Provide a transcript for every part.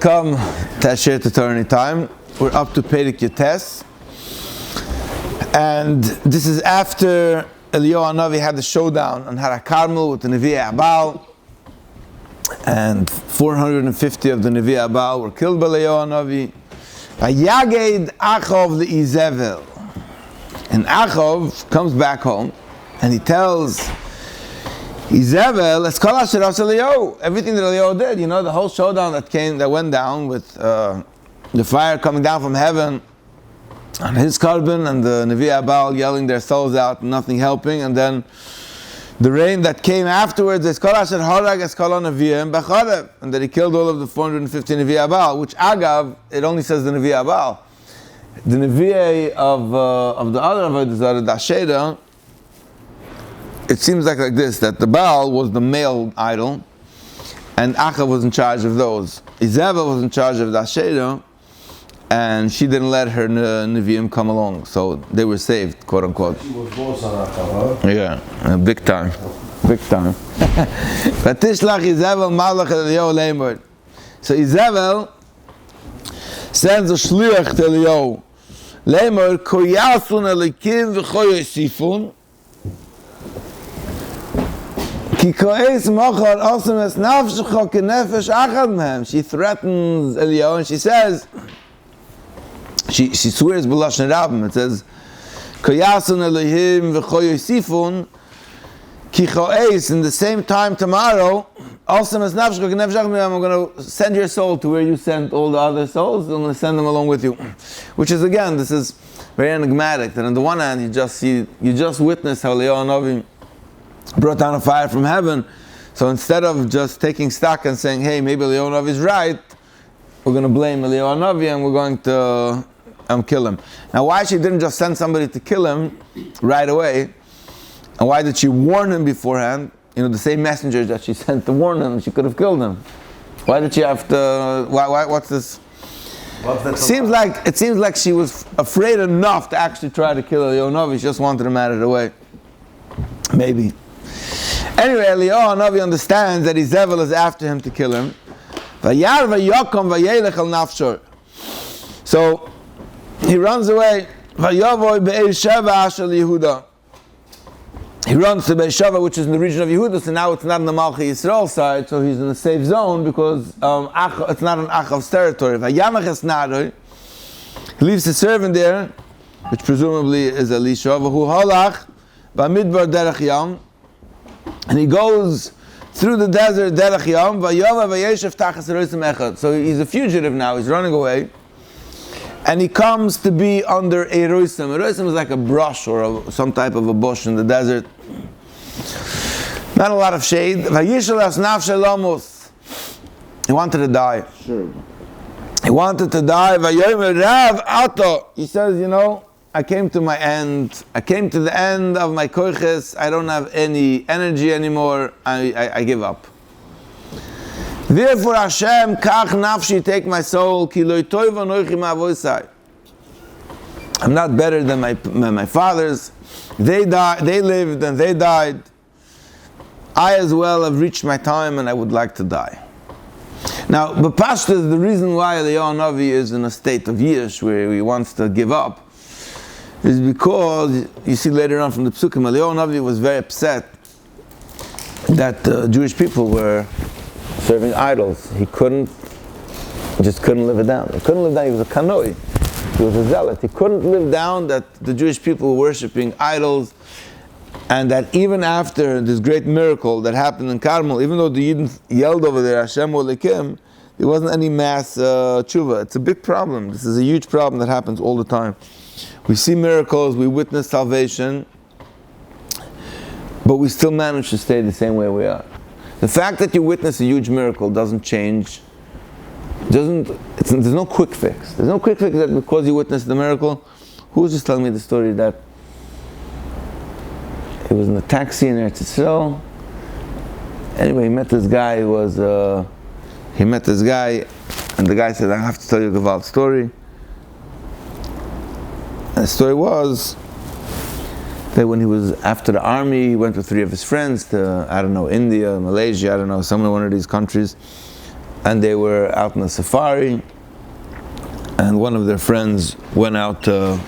Come to Asher Eternity time. We're up to Perek Yates, and this is after Eliyahu Hanavi had the showdown on Har HaKarmel with the Nevi Abal, and 450 of the Nevi Abal were killed by Eliyahu Hanavi. Vayaged Achov leIzevel, and Achov comes back home, and he tells Izevel, let's call out Eliyahu. Everything that Eliyahu did, the whole showdown that went down with the fire coming down from heaven on his carbon and the Nevi Abal yelling their souls out, nothing helping, and then the rain that came afterwards, and that he killed all of the 450 Nevi Abal, which Agav, it only says the Nevi Abal. The Nevi of the other Avodah Zarah, the Asherah, it seems like this, that the Baal was the male idol, and Achav was in charge of those. Izeva was in charge of the Asherah, and she didn't let her Nevi'im come along, so they were saved, quote unquote. She was boss on Achav, huh? Yeah, big time. Big time. Vatishlach Izevel malach Eliyahu leimor. So Izevel sends a shliach to Eliyahu. Leimor, koyasun elikim v'cho yosifun, she threatens Eliyahu and she says, she swears b'lashon rabim. It says, "Koyasun Elohim v'cho yosifun ki cho'es." In the same time tomorrow, I'm going to send your soul to where you sent all the other souls. I'm going to send them along with you. Which is, again, this is very enigmatic. That on the one hand, you just witness how Eliyahu Hanavi brought down a fire from heaven. So instead of just taking stock and saying, hey, maybe Eliyahu Hanavi is right, we're going to blame Eliyahu Hanavi and we're going to kill him. Now, why she didn't just send somebody to kill him right away? And why did she warn him beforehand? The same messengers that she sent to warn him, she could have killed him. Why did she have to? Why? What's this? It seems like she was afraid enough to actually try to kill Eliyahu Hanavi. She just wanted him out of the way. Maybe. Anyway, Eliyahu Hanavi understands that Izevel is after him to kill him. So he runs away. He runs to Be'er, which is in the region of Yehuda, so now it's not in the Malchi Yisrael side, so he's in a safe zone because it's not on Achav's territory. He leaves his servant there, which presumably is Elisha, and he goes through the desert derech yam, so he's a fugitive now, he's running away, and he comes to be under a roisim. A roisim is like a brush or some type of a bush in the desert. Not a lot of shade. He wanted to die. Sure. He wanted to die. He says, I came to my end. I came to the end of my koiches. I don't have any energy anymore. I give up. Therefore, Hashem, kach nafshi, take my soul. Ki lo toiv anochi ma'avoisai. I'm not better than my fathers. They lived and they died. I as well have reached my time and I would like to die. Now, B'pashta is the reason why Eliyahu Hanavi is in a state of yish, where he wants to give up, is because, you see later on from the Psukim, Eliyahu Hanavi was very upset that the Jewish people were serving idols. He just couldn't live it down. He couldn't live down, he was a kanoi. He was a zealot. He couldn't live down that the Jewish people were worshipping idols, and that even after this great miracle that happened in Carmel, even though the Yidden yelled over there, Hashem Olekim, there wasn't any mass tshuva. It's a big problem. This is a huge problem that happens all the time. We see miracles, we witness salvation, but we still manage to stay the same way we are. The fact that you witness a huge miracle doesn't change. There's no quick fix. There's no quick fix that because you witnessed the miracle. Who was just telling me the story that he was in a taxi in Eretz Yisrael. Anyway, he met this guy and the guy said, I have to tell you a Gevalt story. And the story was that when he was after the army, he went with 3 of his friends to, India, Malaysia, somewhere one of these countries. and they were out in the safari, and one of their friends went out of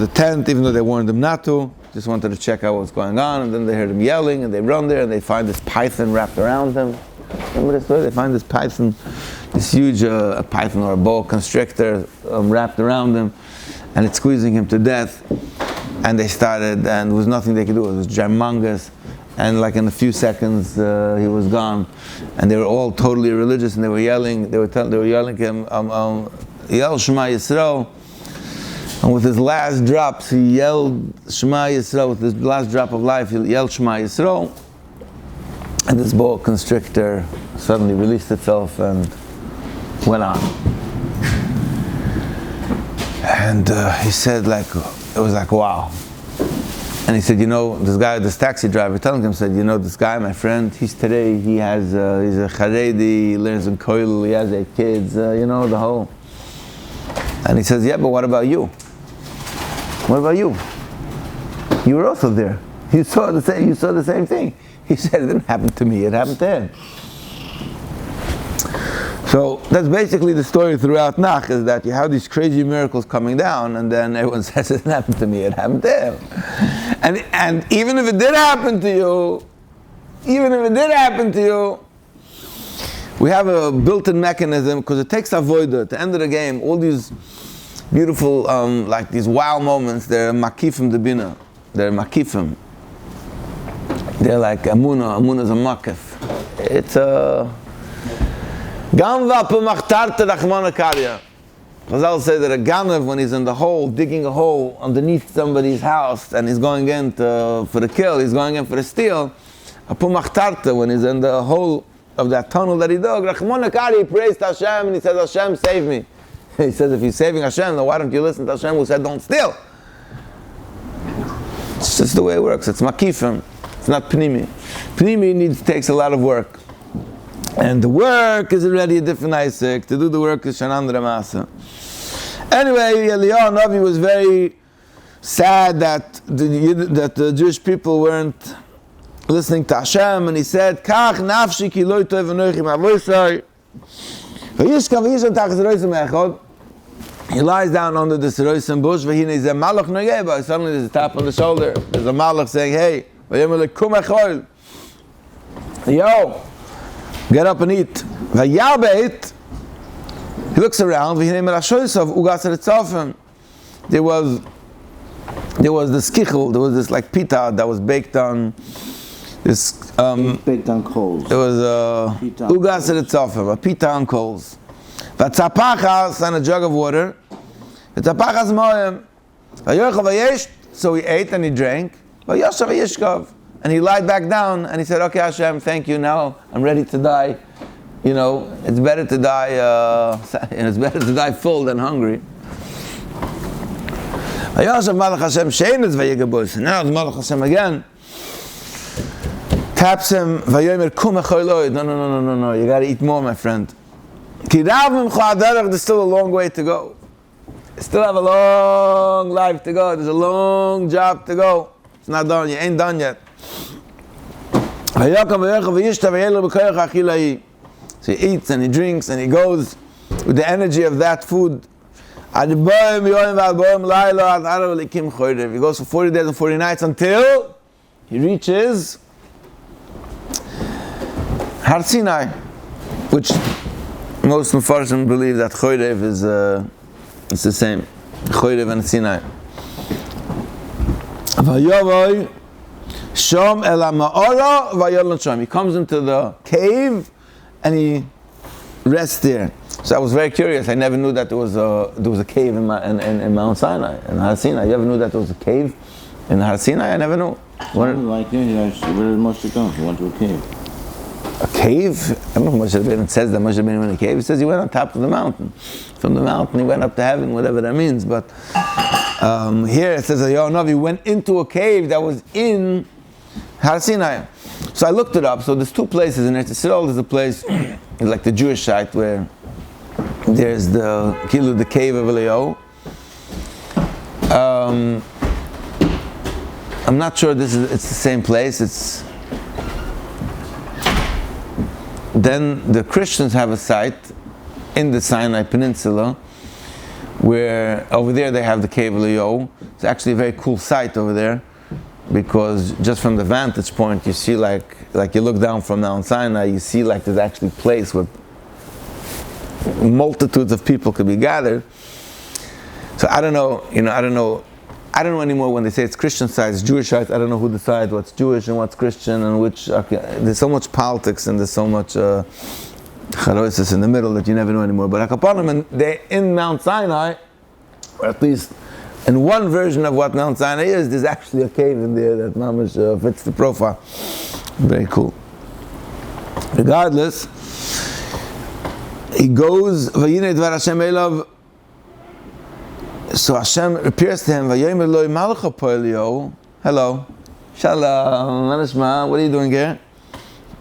the tent, even though they warned them not to. Just wanted to check out what's going on, and then they heard him yelling, and they run there, and they find this python wrapped around him. Remember this story? They find this python, this huge python or a boa constrictor wrapped around him, and it's squeezing him to death. And they started, and there was nothing they could do. It was humongous, and like in a few seconds, he was gone. And they were all totally religious, and they were yelling. They were yelling him, "Yel Shema Yisrael." And with his last drops, he yelled Shema Yisrael. With his last drop of life, he yelled Shema Yisrael. And this boa constrictor suddenly released itself and went on. And he said, it was like, wow. And he said, this taxi driver telling him, said, this guy, my friend, he's a Haredi, he learns in Koil, he has 8 kids, the whole. And he says, yeah, but what about you? What about you? You were also there. You saw the same thing. He said, it didn't happen to me, it happened to him. So that's basically the story throughout Nach, is that you have these crazy miracles coming down, and then everyone says, it didn't happen to me, it happened to him. And even if it did happen to you, we have a built-in mechanism, because it takes avoida. At the end of the game, all these beautiful, like these wow moments, they're makifim de bina. They're makifim. They're like Amunah. Amunah is a makif. It's a Gamva p'machtarte rachmana karya. Chazal say that a ganav, when he's in the hole, digging a hole underneath somebody's house, and he's going in for the kill, he's going in for the steal, a p'machtarte, when he's in the hole of that tunnel that he dug, rachmana karya, he prays to Hashem, and he says, Hashem, save me. He says, if he's saving Hashem, then why don't you listen to Hashem who said, don't steal? It's just the way it works. It's makifim. It's not pnimi. Pnimi takes a lot of work. And the work is already a different Isaac. To do the work is Shanan Ramasa. Anyway, Eliyahu Hanavi was very sad that the Jewish people weren't listening to Hashem, and he said, Kach nafshi ki lo tov v'noichi ma'avoisai. V'yishka v'yishka tach zeroisem echod. He lies down under the zeroisem bush, v'hine is a malach nogeba. Suddenly there's a tap on the shoulder. There's a malach saying, hey, v'yomer lekum echol. Yo, get up and eat. V'yabeit. He looks around. V'hine merashoisav ugas eretzofim. There was the skichel. There was this like pita that was baked on this. Baked on coals. It was ugas eretzofim, a pita on coals. V'tzapachas, and a jug of water. V'tzapachas moem. V'yochel v'yesh. So he ate and he drank. V'yoshav v'yishkov. And he lied back down and he said, okay, Hashem, thank you. Now I'm ready to die. It's better to die. It's better to die full than hungry. V'yoshav Malach Hashem she'enez v'yigabus. Now the Malach Hashem again taps him. V'yomer kum echoiloi. No. You got to eat more, my friend. There's still a long way to go. You still have a long life to go. There's a long job to go. It's not done. You ain't done yet. So he eats and he drinks and he goes with the energy of that food. He goes for 40 days and 40 nights until he reaches Har Sinai, which most Mefarshim believe that Chorev is the same. Chorev and Sinai. He comes into the cave and he rests there. So I was very curious. I never knew that there was a cave in Mount Sinai, in Har Sinai. You ever knew that there was a cave in Har Sinai? I never knew. Where did Moshe go? He went to a cave. A cave? I don't know if Moshe Rabbeinu says that Moshe Rabbeinu went in a cave. He says he went on top of the mountain. From the mountain he went up to heaven, whatever that means. But here it says that Eliyahu Hanavi went into a cave that was in Har Sinai. So I looked it up. So there's 2 places in Eretz Yisrael. There's a place like the Jewish site where there's the cave of Eliyahu. I'm not sure it's the same place. then the Christians have a site in the Sinai Peninsula, where over there they have the cave of Eliyahu. It's actually a very cool site over there, because just from the vantage point you see like you look down from Mount Sinai, you see like there's actually a place where multitudes of people could be gathered. So I don't know anymore when they say it's Christian sites, Jewish sites. I don't know who decides what's Jewish and what's Christian and which. There's so much politics and there's so much charosis in the middle that you never know anymore. But they're in Mount Sinai, or at least in one version of what Mount Sinai is, there's actually a cave in there that mamash fits the profile. Very cool. Regardless, he goes, Vayinei dvar Hashem elav. So Hashem appears to him, Vayomer lo malcha po Eliyahu. Hello. Shalom. Manashma. What are you doing here?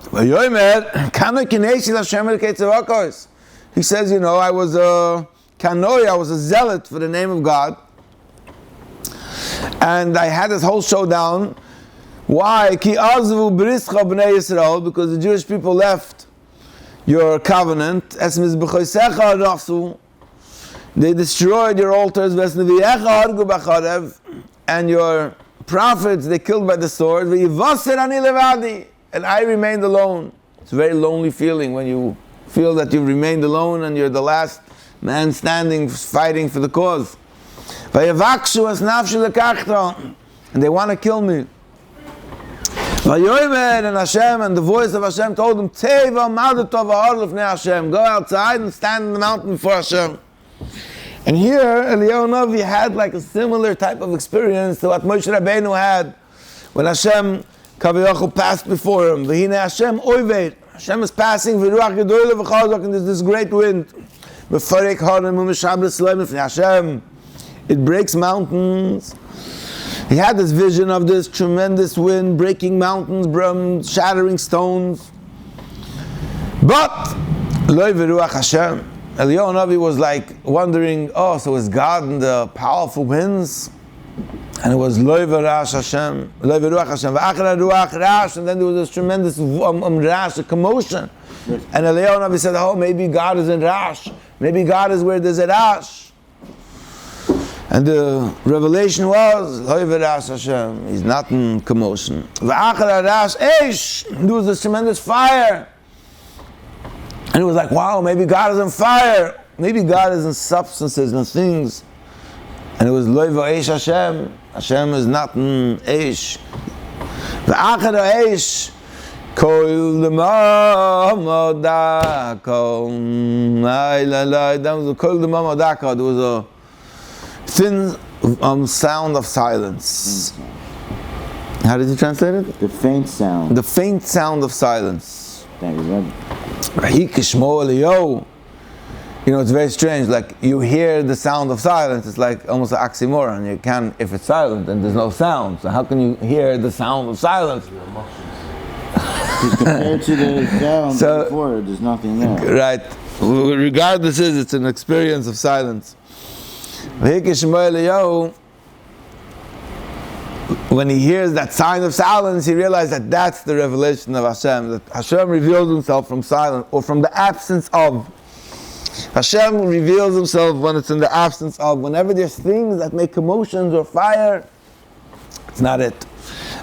Vayomer kano kinesi Hashem el ketzavakos. He says, I was a kanoi, I was a zealot for the name of God. And I had this whole showdown. Why? Ki azvu brischa b'nei Yisrael, because the Jewish people left your covenant. Esmiz b'choisecha rasu. They destroyed your altars. V'esneviyecha hargu b'charev. And your prophets they killed by the sword. V'yivaser ani levadi. And I remained alone. It's a very lonely feeling when you feel that you've remained alone and you're the last man standing, fighting for the cause. Vayavakshu as nafshi lekachta, and they want to kill me. Vayomer and Hashem, and the voice of Hashem told him, Teva madatov ha'or lefnei Hashem, go outside and stand in the mountain before Hashem. And here Eliyahu Hanavi had like a similar type of experience to what Moshe Rabbeinu had when Hashem Kaviyachol passed before him. V'hine Hashem oived, Hashem is passing, v'ruach gedoyle v'chazak, and there's this great wind. V'farek harim u'mishabres leim lefnei Hashem. It breaks mountains. He had this vision of this tremendous wind breaking mountains, shattering stones. But Loi v'ruach Hashem. Eliyahu Hanavi was like wondering, so is God in the powerful winds? And it was Loi v'ruach Hashem, Loi v'ruach Hashem, v'achra ruach rash, and then there was this tremendous rash, a commotion. And Eliyahu Hanavi said, maybe God is in rash. Maybe God is where there's a rash. And the revelation was, Hashem, he's not in commotion. There was this tremendous fire. And it was like, wow, maybe God is on fire. Maybe God is in substances and things. And it was Hashem. Hashem is not in Eish. Kol there was a thin sound of silence. How did you translate it? The faint sound. The faint sound of silence. Thank you. It's very strange. Like you hear the sound of silence, it's like almost an oxymoron. You can't, if it's silent, then there's no sound. So how can you hear the sound of silence? Compared to the sound before, there's nothing there. Right. Regardless, it's an experience of silence. When he hears that sign of silence, he realizes that that's the revelation of Hashem, that Hashem reveals himself from silence, or from the absence of. Hashem reveals himself when it's in the absence of. Whenever there's things that make commotions or fire, it's not it.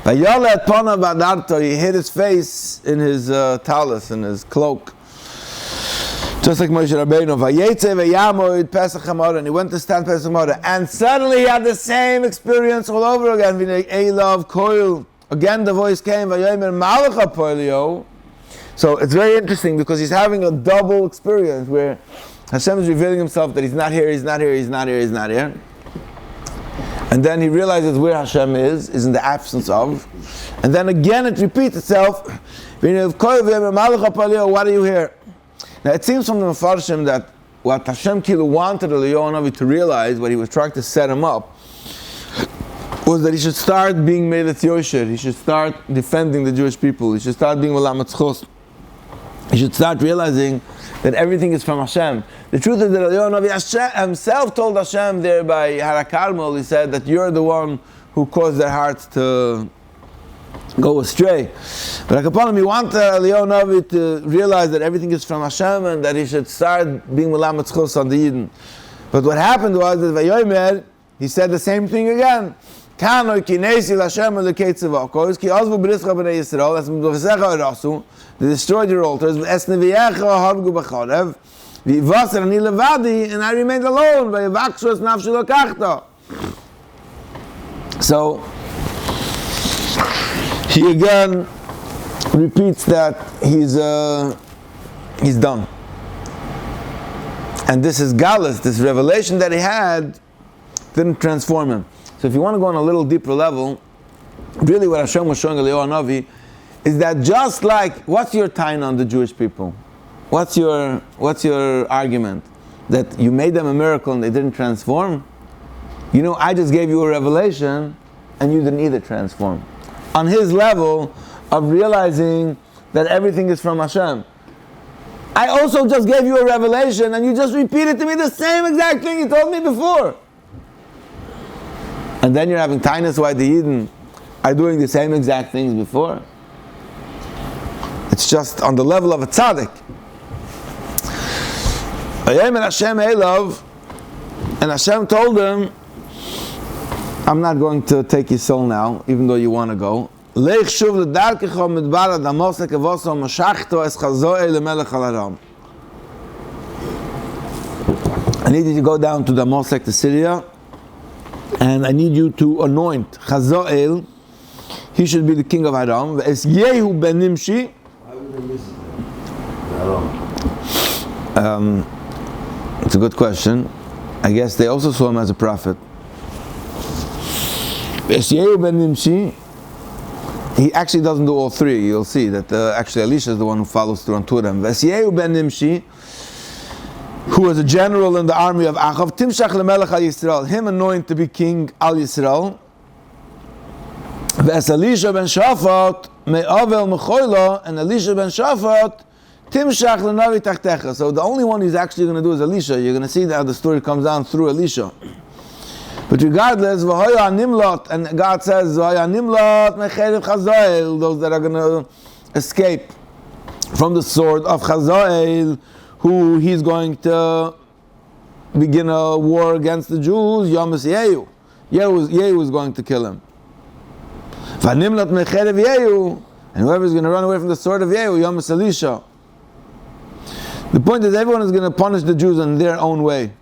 He hid his face in his talus, in his cloak. Just like Moshe Rabbeinu, and he went to stand Pesach Hamorah, and suddenly he had the same experience all over again. Again the voice came, so it's very interesting because he's having a double experience where Hashem is revealing himself that he's not here, he's not here, he's not here, he's not here. And then he realizes where Hashem is in the absence of. And then again it repeats itself. What are you here? Now it seems from the Mefarshim that what Hashem wanted Eliyahu Hanavi to realize, what he was trying to set him up, was that he should start being Melech Yosher. He should start defending the Jewish people. He should start being Olam Tzchos. He should start realizing that everything is from Hashem. The truth is that Eliyahu Hanavi himself told Hashem there by Harakarmel, he said that you're the one who caused their hearts to go astray. But Akapanim, you want Eliyahu Hanavi to realize that everything is from Hashem and that he should start being Melamed Zchus on the Yidden. But what happened was that Vayomer, he said the same thing again. They destroyed your altars, and I remained alone. So he again repeats that he's done. And this is galus, this revelation that he had didn't transform him. So if you want to go on a little deeper level, really what Hashem was showing Eliyahu Hanavi is that just like, what's your taina on the Jewish people? What's your argument? That you made them a miracle and they didn't transform? You know, I just gave you a revelation and you didn't either transform. On his level of realizing that everything is from Hashem. I also just gave you a revelation and you just repeated to me the same exact thing you told me before. And then you're having tainus why the Yidden are doing the same exact things before. It's just on the level of a tzaddik. And Hashem told him, I'm not going to take your soul now, even though you want to go. I need you to go down to Damascus, to Syria, and I need you to anoint Chazoel. He should be the king of Aram. It's Yehu ben Nimshi. Why would they miss it? It's a good question. I guess they also saw him as a prophet. It's Yehu ben Nimshi. He actually doesn't do all three. You'll see that actually Elisha is the one who follows through on two of them. It's Yehu ben Nimshi, who was a general in the army of Achav, Timshach lemelech al Yisrael, him anointed to be king al Yisrael. V'es Elisha ben Shafat me'avel mechoyla, and Elisha ben Shafat Timshach lenavi tachtecha. So the only one who's actually going to do is Elisha. You're going to see how the story comes down through Elisha. But regardless, v'hoya nimlot, and God says v'hoya nimlot mecherev Chazael, those that are going to escape from the sword of Chazael, who he's going to begin a war against the Jews, Yamas Yehu. Yehu is going to kill him. V'nimlat mecherev Yehu, and whoever is going to run away from the sword of Yehu, Yamas Elisha. The point is, everyone is going to punish the Jews in their own way.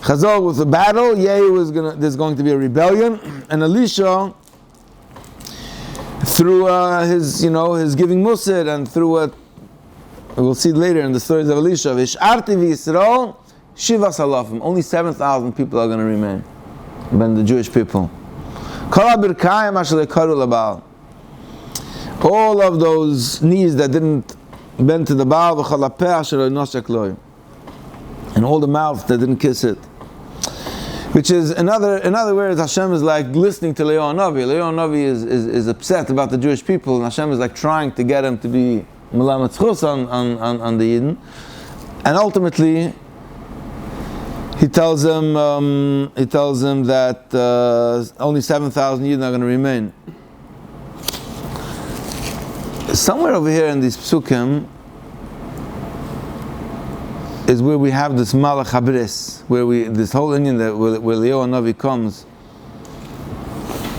Chazal with the battle, Yehu there's going to be a rebellion, and Elisha, through his giving musar, and through what we'll see later in the stories of Elisha, V'isharti v'Yisrael shivas alafim. Only 7,000 people are going to remain, when the Jewish people. Kol ha'birkayim asher lekaru l'Baal. All of those knees that didn't bend to the Baal, v'chol ha'peh asher lo yinoshek lo, and all the mouths that didn't kiss it. Which is, in other words, Hashem is like listening to Eliyahu Hanavi. Eliyahu Hanavi is upset about the Jewish people, and Hashem is like trying to get him to be Melamed Zchus on the Yidden. And ultimately, he tells him that only 7,000 Yidden are going to remain. Somewhere over here in these psukim is where we have this Malach Habris, this whole Indian that where Eliyahu Hanavi comes.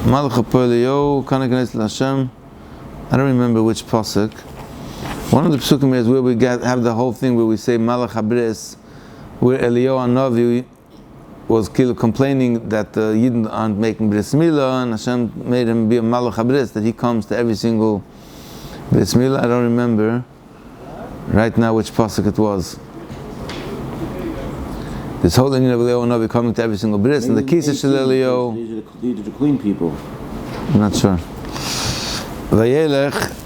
Malach Eliyahu, Kanaganes Hashem. I don't remember which pasuk. One of the psukim is where we have the whole thing where we say Malach Habris, where Eliyahu Hanavi was complaining that the Yidden aren't making bris milah, and Hashem made him be a Malach Habris, that he comes to every single bris milah. I don't remember right now which pasuk it was. This whole Indian of Eliyahu Hanavi coming to every single bris, and the Kisa Shel Eliyahu. These are the clean people. I'm not sure. Vayelech.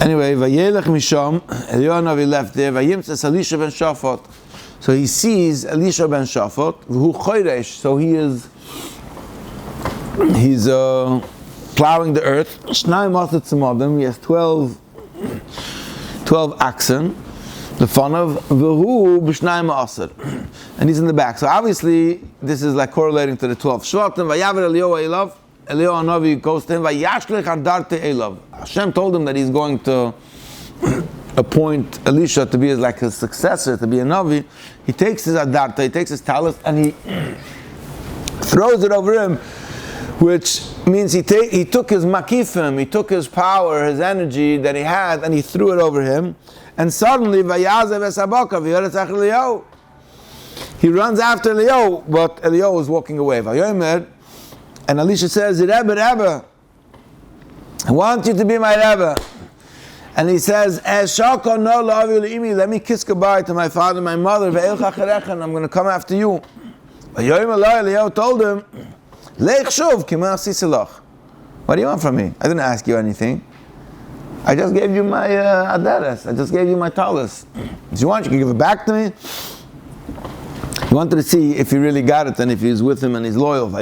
Anyway, Vayelech Misham, Eliyahu Hanavi left there. Vayimtzes Elisha ben Shafat. So he sees Elisha ben Shafat, who choresh. So he's plowing the earth. Shnai Matzah Tzemadim. He has 12 oxen. The fun of V'hu b'shnai ma'aser, and he's in the back. So obviously, this is like correlating to the 12 Shvatim. Vayaver Eliyahu Elav, Eliyahu Hanavi goes to him, Vayashlich Adarte Elav. Hashem told him that he's going to appoint Elisha to be like his successor, to be a Navi. He takes his Adarta, he takes his talus, and he throws it over him, which means he took his makifim, he took his power, his energy that he had, and he threw it over him. And suddenly, Vayazev Esabaka, V'yoretzach Eliyahu. He runs after Eliyahu, but Eliyahu is walking away. Vayomer, and Elisha says, Rebbe, Rebbe, I want you to be my Rebbe. And he says, let me kiss goodbye to my father and my mother, and I'm going to come after you. Eliyahu told him, what do you want from me? I didn't ask you anything. I just gave you my adares. I just gave you my talus. If you want, you can give it back to me. He wanted to see if he really got it and if he was with him and he's loyal. So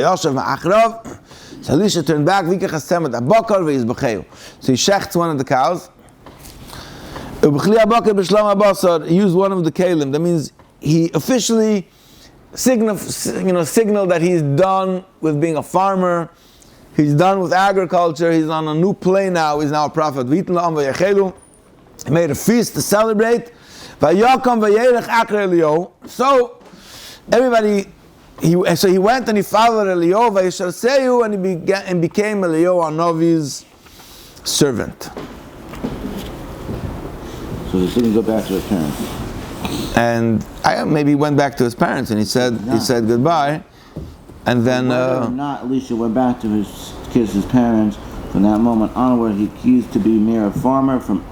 Elisha turned back. So he shechts one of the cows. He used one of the kalim. That means he officially signaled that he's done with being a farmer. He's done with agriculture. He's on a new plane now. He's now a prophet. He made a feast to celebrate. So everybody, he went and he followed Eliyahu, and he became Eliyahu Hanavi's servant. So he didn't go back to his parents. And maybe he went back to his parents and he said goodbye, and then whether or not Elisha went back to kiss his parents. From that moment onward, he used to be mere farmer from